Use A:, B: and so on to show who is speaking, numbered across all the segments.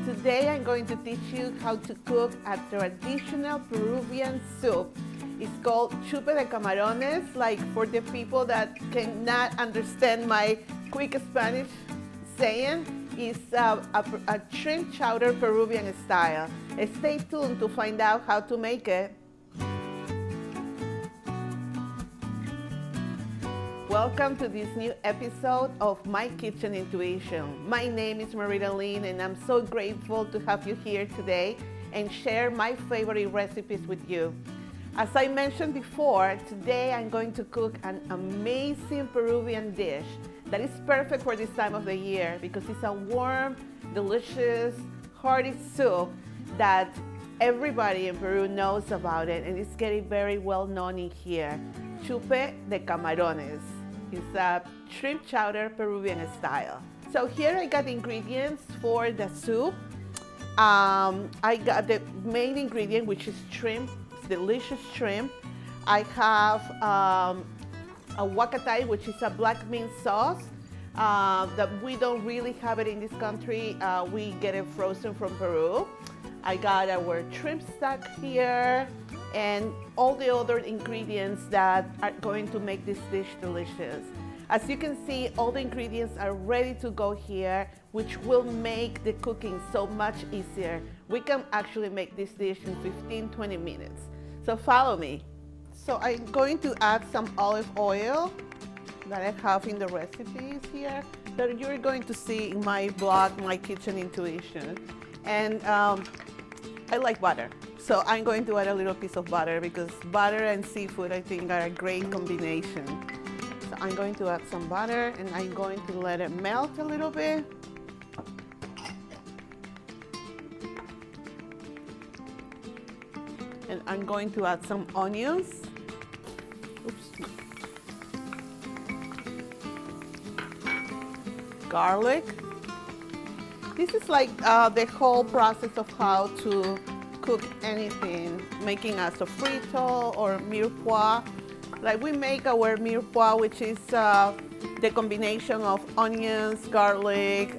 A: Today I'm going to teach you how to cook a traditional Peruvian soup. It's called Chupe de Camarones, like for the people that cannot understand my quick Spanish saying. It's a shrimp chowder Peruvian style. Stay tuned to find out how to make it. Welcome to this new episode of My Kitchen Intuition. My name is MaritaLynn and I'm so grateful to have you here today and share my favorite recipes with you. As I mentioned before, today I'm going to cook an amazing Peruvian dish that is perfect for this time of the year because it's a warm, delicious, hearty soup that everybody in Peru knows about it and it's getting very well known in here. Chupe de Camarones. It's a shrimp chowder Peruvian style. So here I got ingredients for the soup. I got the main ingredient, which is shrimp, delicious shrimp. I have a huacatay, which is a black bean sauce that we don't really have it in this country. We get it frozen from Peru. I got our shrimp stock here and all the other ingredients that are going to make this dish delicious. As you can see, all the ingredients are ready to go here, which will make the cooking so much easier. We can actually make this dish in 15-20 minutes. So follow me. So I'm going to add some olive oil that I have in the recipes here that you're going to see in my blog, My Kitchen Intuition. And I like butter. So I'm going to add a little piece of butter because butter and seafood I think are a great combination. So I'm going to add some butter and I'm going to let it melt a little bit. And I'm going to add some onions. Oops. Garlic. This is like the whole process of how to cook anything, making a sofrito or mirepoix. Like we make our mirepoix, which is the combination of onions, garlic,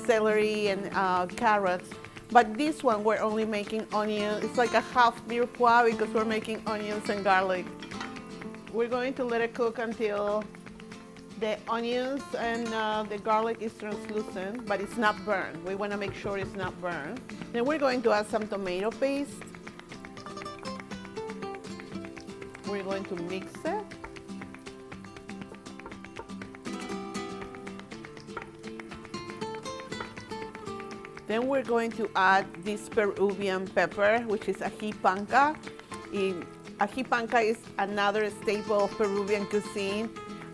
A: celery, and carrots. But this one, we're only making onions. It's like a half mirepoix because we're making onions and garlic. We're going to let it cook until the onions and the garlic is translucent, but it's not burned. We want to make sure it's not burned. Then we're going to add some tomato paste. We're going to mix it. Then we're going to add this Peruvian pepper, which is ají panca. Ají panca is another staple of Peruvian cuisine.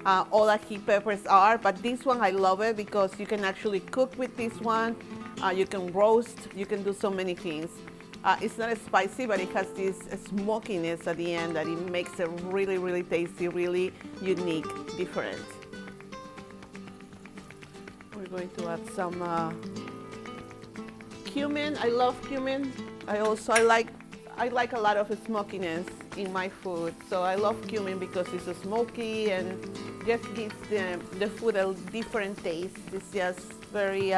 A: All ají peppers are, but this one I love it because you can actually cook with this one. You can roast, you can do so many things. It's not as spicy, but it has this smokiness at the end that it makes it really, really tasty, really unique, different. We're going to add some cumin. I love cumin. I like a lot of smokiness in my food. So I love cumin because it's smoky and just gives the food a different taste. It's just very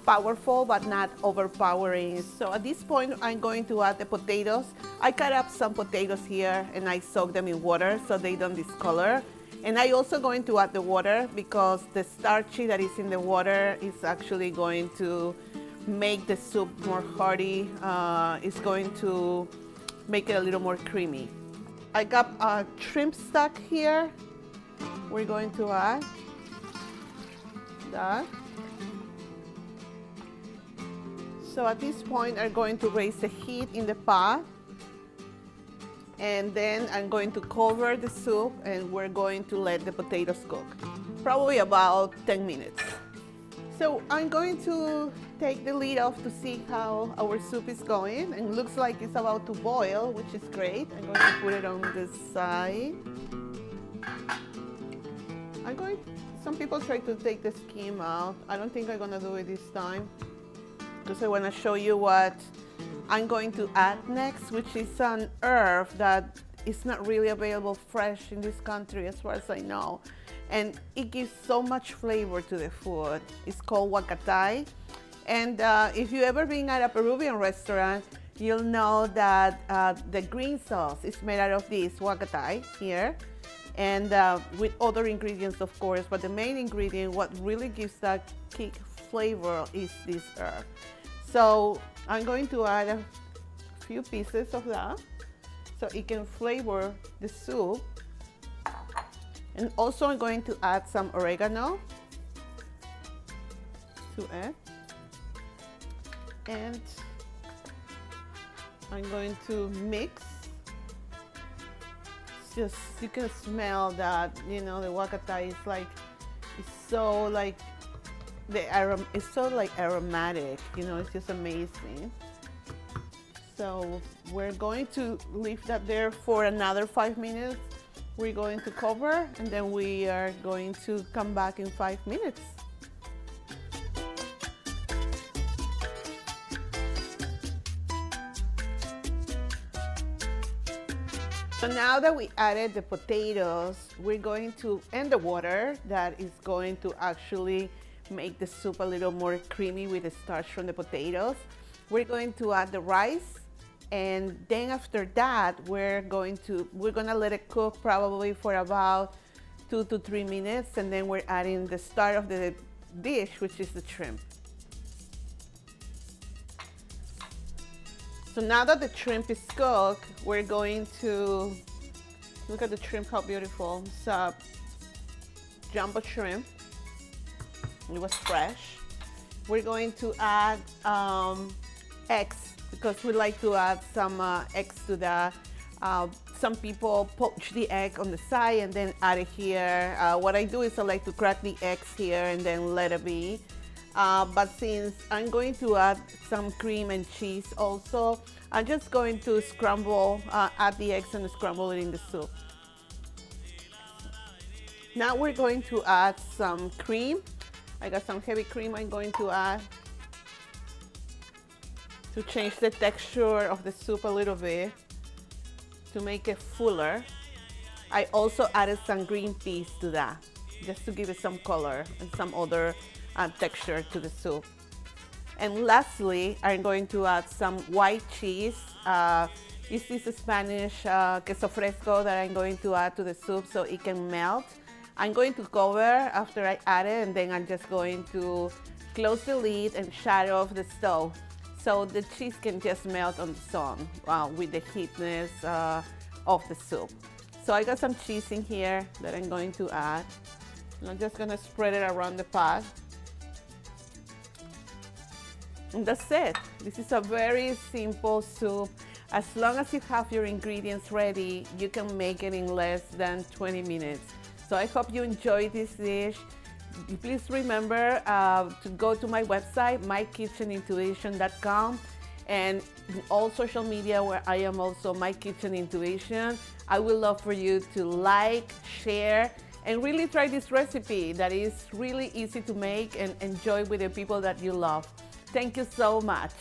A: powerful but not overpowering. So at this point I'm going to add the potatoes. I cut up some potatoes here and I soak them in water so they don't discolor. And I also going to add the water because the starchy that is in the water is actually going to make the soup more hearty. It's going to make it a little more creamy. I got a shrimp stock here. We're going to add that. So at this point, I'm going to raise the heat in the pot. And then I'm going to cover the soup and we're going to let the potatoes cook. Probably about 10 minutes. So I'm going to take the lid off to see how our soup is going. And it looks like it's about to boil, which is great. I'm going to put it on this side. Some people try to take the skin out. I don't think I'm gonna do it this time because I wanna show you what I'm going to add next, which is an herb that is not really available fresh in this country as far as I know. And it gives so much flavor to the food. It's called huacatay. And if you ever been at a Peruvian restaurant, you'll know that the green sauce is made out of this huacatay here, and with other ingredients, of course, but the main ingredient, what really gives that kick flavor, is this herb. So I'm going to add a few pieces of that so it can flavor the soup. And also I'm going to add some oregano to it. And I'm going to mix. Just, you can smell that, you know, the huacatay is like, it's so like, it's so like aromatic, you know, it's just amazing. So we're going to leave that there for another 5 minutes. We're going to cover, and then we are going to come back in 5 minutes. So now that we added the potatoes, we're going to, and the water that is going to actually make the soup a little more creamy with the starch from the potatoes. We're going to add the rice, and then after that, we're gonna let it cook probably for about 2 to 3 minutes, and then we're adding the start of the dish, which is the shrimp. So now that the shrimp is cooked, we're going to look at the shrimp, how beautiful. It's a jumbo shrimp. It was fresh. We're going to add eggs, because we like to add some eggs to that. Some people poach the egg on the side and then add it here. What I do is I like to crack the eggs here and then let it be. But since I'm going to add some cream and cheese also, I'm just going to scramble, add the eggs and scramble it in the soup. Now we're going to add some cream. I got some heavy cream I'm going to add to change the texture of the soup a little bit, to make it fuller. I also added some green peas to that, just to give it some color and some other texture to the soup. And lastly, I'm going to add some white cheese. This is a Spanish queso fresco that I'm going to add to the soup so it can melt. I'm going to cover after I add it, and then I'm just going to close the lid and shut off the stove so the cheese can just melt on its own with the heatness of the soup. So I got some cheese in here that I'm going to add. I'm just gonna spread it around the pot. And that's it. This is a very simple soup. As long as you have your ingredients ready, you can make it in less than 20 minutes. So I hope you enjoy this dish. Please remember to go to my website, mykitchenintuition.com, and all social media where I am also My Kitchen Intuition. I would love for you to like, share, and really try this recipe that is really easy to make and enjoy with the people that you love. Thank you so much.